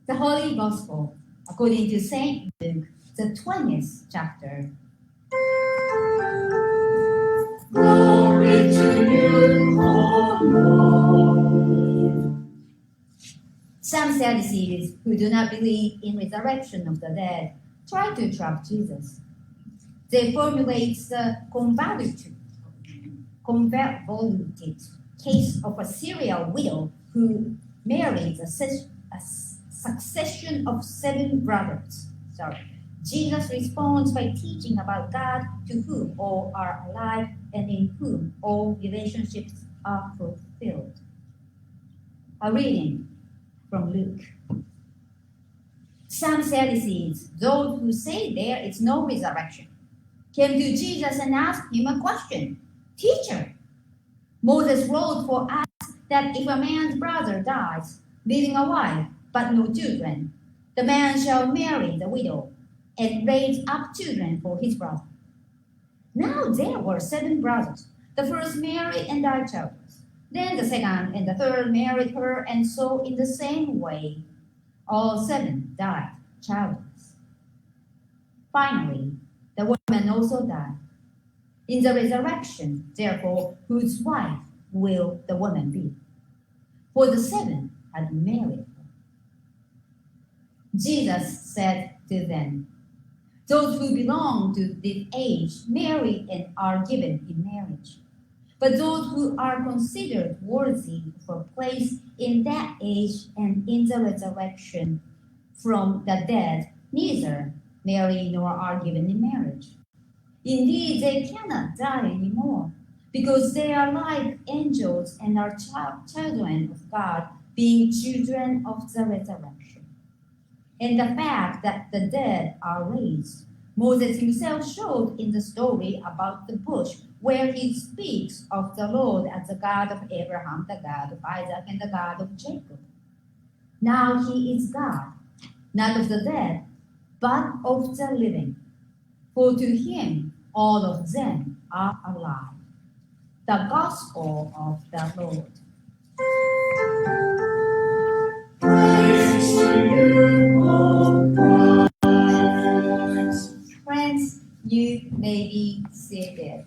The Holy Gospel, according to St. Luke, the 20th chapter. Glory to you, O Lord. Some Sadducees who do not believe in resurrection of the dead try to trap Jesus. They formulate the convoluted case of a serial widow who married a succession of 7 brothers. Jesus responds by teaching about God, to whom all are alive and in whom all relationships are fulfilled. A reading from Luke. Some Sadducees, those who say there is no resurrection, came to Jesus and asked him a question. Teacher, Moses wrote for us that if a man's brother dies, leaving a wife but no children, the man shall marry the widow and raise up children for his brother. Now there were 7 brothers. The first married and died childless. Then the second and the third married her, and so in the same way, all 7 died childless. Finally, the woman also died. In the resurrection, therefore, whose wife will the woman be? For the 7 had married her. Jesus said to them, those who belong to this age marry and are given in marriage. But those who are considered worthy of a place in that age and in the resurrection from the dead, neither marry nor are given in marriage. Indeed, they cannot die anymore, because they are like angels and are children of God, being children of the resurrection. And the fact that the dead are raised, Moses himself showed in the story about the bush, where he speaks of the Lord as the God of Abraham, the God of Isaac, and the God of Jacob. Now he is God, not of the dead, but of the living. For to him all of them are alive. The Gospel of the Lord. Praise to you, O Christ. Friends, you may be seated.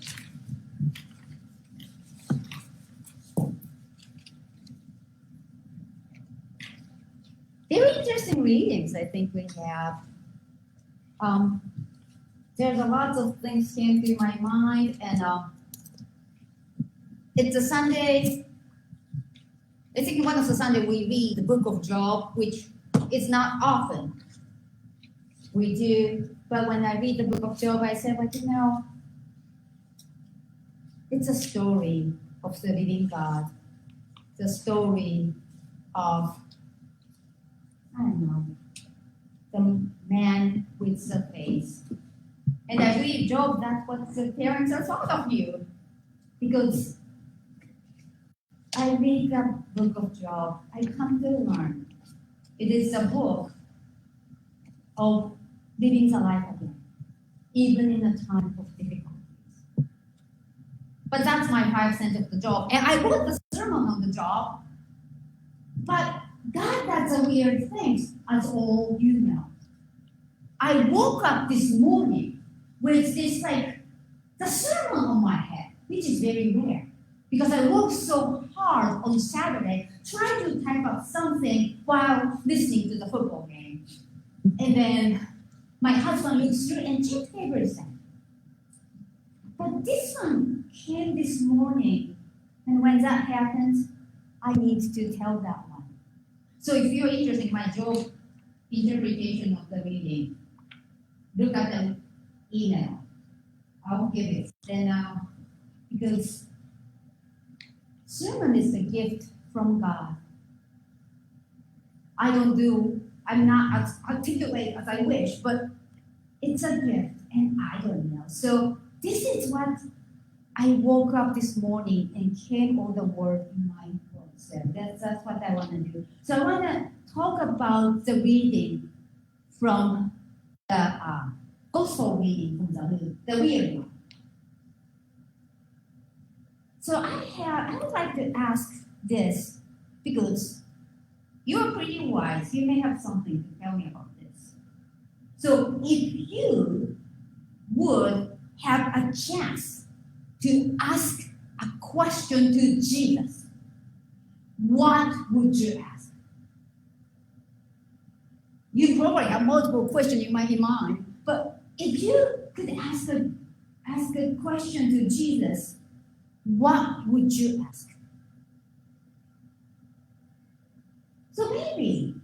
Very interesting readings, I think we have. There's a lot of things came to my mind, and it's a Sunday. I think one of the Sunday we read the book of Job, which is not often we do. But when I read the book of Job, I said, well, it's a story of the living God, the story of, the man with the face. And I read Job, that's what the parents are thought of you. Because I read the book of Job, I come to learn. It is a book of living the life again, even in a time of difficulties. But that's my 5 cents of the Job. And I wrote the sermon on the Job, but God does a weird things, as all you know. I woke up this morning with this, the sermon on my head, which is very rare, because I worked so hard on Saturday trying to type up something while listening to the football game. And then my husband looks through and checked everything. But this one came this morning, and when that happens, I need to tell that one. So if you're interested in my Job interpretation of the reading, look at the email. I'll give it. Then, because sermon is a gift from God. I'm not as articulate as I wish, but it's a gift, and I don't know. So this is what I woke up this morning and came all the word in my voice. That's what I want to do. So I want to talk about the reading from the gospel reading from the weird one. So I would like to ask this, because You're pretty wise. You may have something to tell me about this. So if you would have a chance to ask a question to Jesus, what would you ask? You probably have multiple questions in my mind, but if you could ask a question to Jesus, what would you ask? So maybe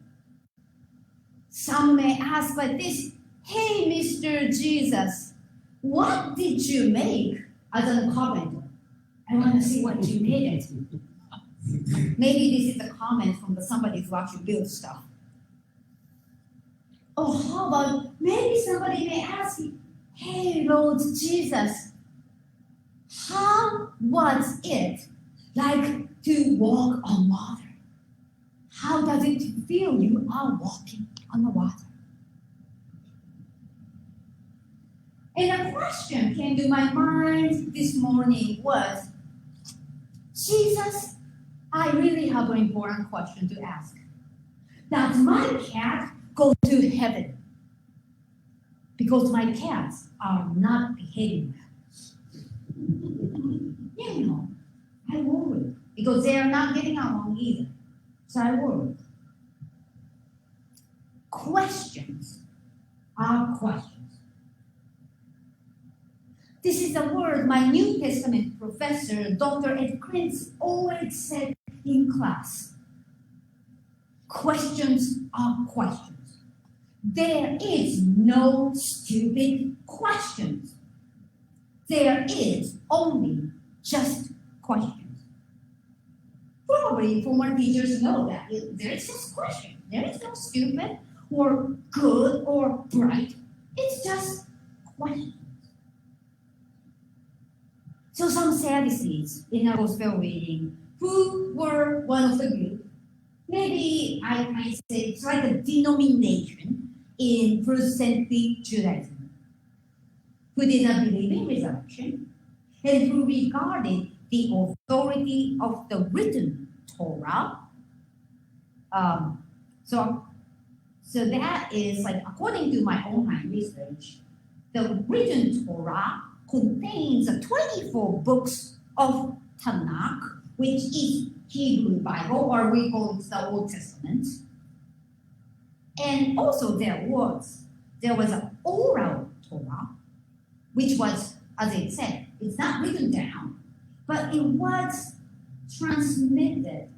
some may ask like this, hey, Mr. Jesus, what did you make as a carpenter? I want to see what you made it. Maybe this is a comment from somebody who actually builds stuff. Or how about maybe somebody may ask you, hey, Lord Jesus, how was it like to walk on water? How does it feel you are walking on the water? And a question came to my mind this morning was, Jesus, I really have an important question to ask. Does my cat go to heaven? Because my cats are not behaving well. I worry. Because they are not getting along either. So I worry. Questions are questions. This is a word my New Testament professor, Dr. Ed Krintz, always said in class. Questions are questions. There is no stupid questions. There is only just questions. Probably former teachers know that. There is just questions. There is no stupid or good or bright. It's just questions. So some Sadducees in our gospel reading, who were one of the group, maybe I might say it's like a denomination in first century Judaism, who did not believe in resurrection, and who regarded the authority of the written Torah. So that is like, according to my own research, the written Torah contains 24 books of Tanakh, which is Hebrew Bible, or we call it the Old Testament. And also there was an oral Torah, which was, as it said, it's not written down, but it was transmitted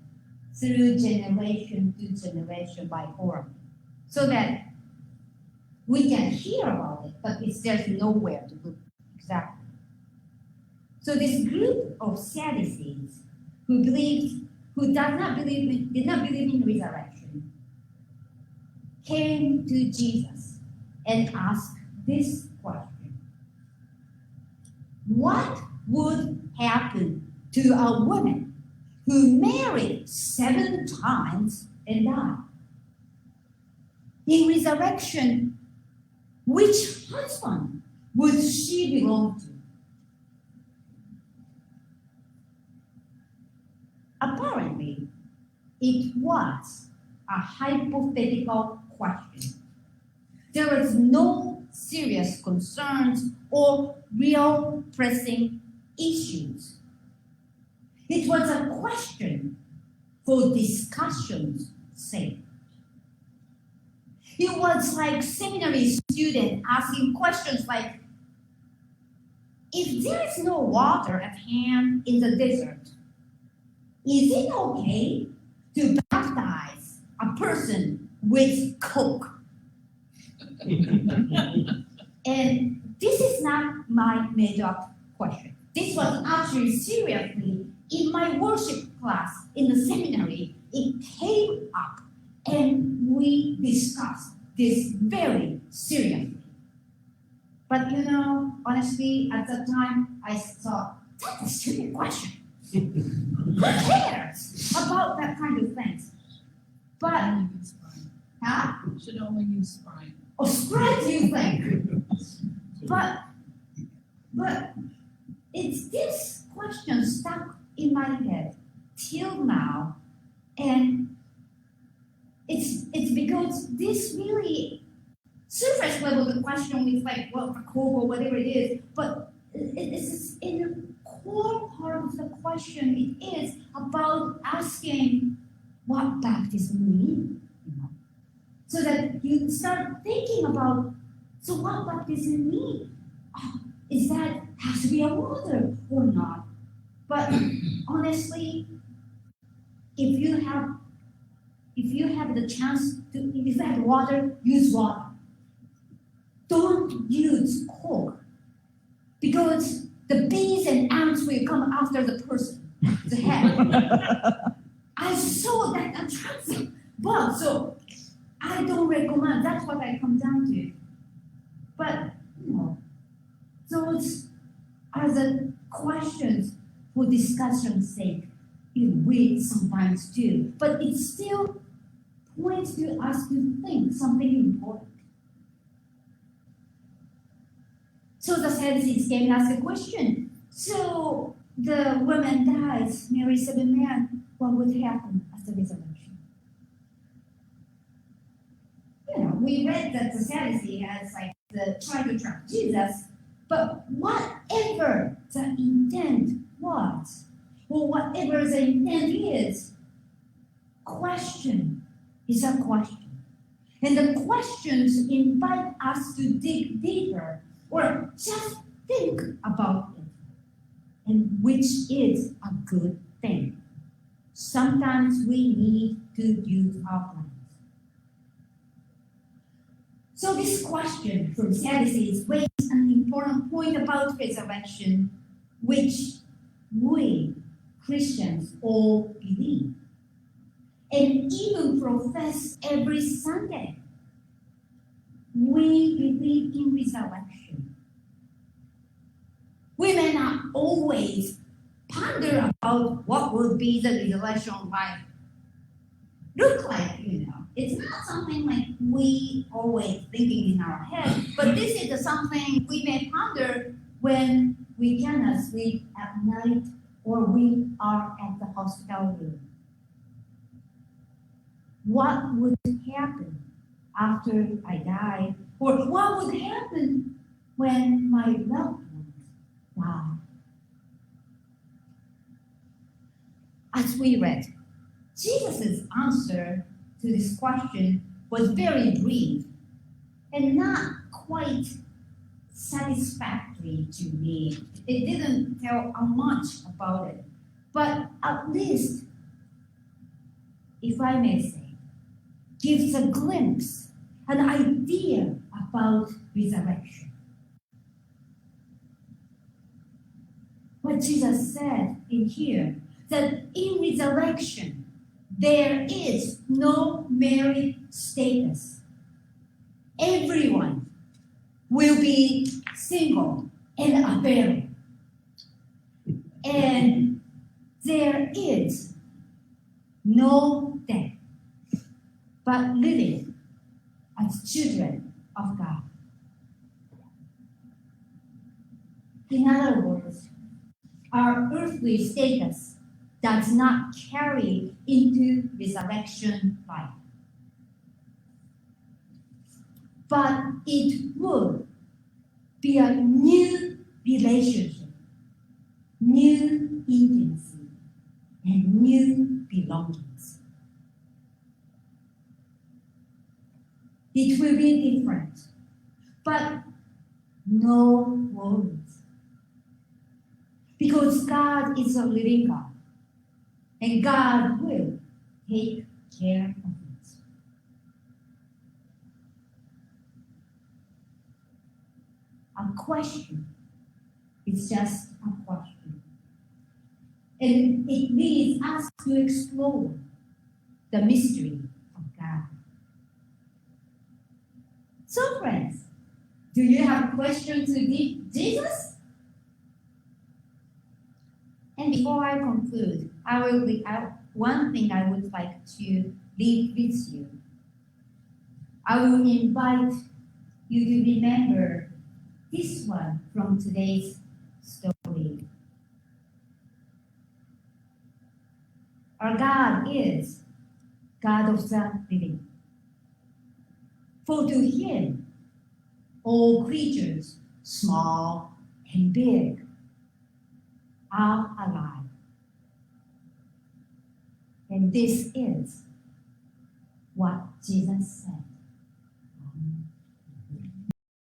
through generation to generation by oral, so that we can hear about it, but there's nowhere to look exactly. So this group of Sadducees who did not believe in resurrection, came to Jesus and asked this question: what would happen to a woman who married 7 times and died? In resurrection, which husband would she belong to? Apparently, it was a hypothetical question. There was no serious concerns or real pressing issues. It was a question for discussion's sake. It was like seminary student asking questions like, if there is no water at hand in the desert, is it okay to baptize a person with Coke? And this is not my made-up question. This was actually seriously in my worship class in the seminary. It came up and we discussed this very seriously. But honestly, at that time, I thought, that's a stupid question. Who cares about that kind of things? But, Should only use Sprite. Oh, Sprite, you think? But it's this question stuck in my head till now, and it's because this really surface level the question is like, well, for cold or whatever it is, but it's in the core part of the question. It is about asking what baptism means, so that you start thinking about, so what baptism means? Is that has to be a water or not? But honestly, if you have the chance to, if you have water, use water. Don't use Coke, because the bees and ants will come after the person, the head. I saw that attractive, but so I don't recommend. That's what I come down to. But those are the questions for discussion's sake. We sometimes do, but it still points to us to think something important. So the Sadducees came and asked a question. So the woman dies, marry 7 men. What would happen after resurrection? We read that the Sadducee has tried to trap Jesus, but whatever the intent was, or whatever the intent is, question is a question. And the questions invite us to dig deeper, or just think about it, and which is a good thing. Sometimes we need to use our minds. So this question from Sadducees raises an important point about resurrection, which we Christians all believe, and even profess every Sunday. We believe in resurrection. We may not always ponder about what would be the resurrection like. Look like, It's not something like we always thinking in our head, but this is something we may ponder when we cannot sleep at night or we are at the hospital room. What would happen after I die? Or what would happen when my loved ones die? As we read, Jesus' answer to this question was very brief and not quite satisfactory to me. It didn't tell much about it, but at least, if I may say, gives a glimpse, an idea about resurrection. What Jesus said in here, that in resurrection, there is no married status. Everyone will be single and unmarried. And there is no death, but living as children of God. In other words, our earthly status does not carry into resurrection life. But it would be a new relationship, new intimacy, and new belongings. It will be different, but no worries. Because God is a living God, and God will take care of it. A question is just a question. And it leads us to explore the mystery of God. So friends, do you have a question to Jesus? And before I conclude, one thing I would like to leave with you. I will invite you to remember this one from today's story. Our God is God of the living. For to him, all creatures, small and big, are alive. And this is what Jesus said.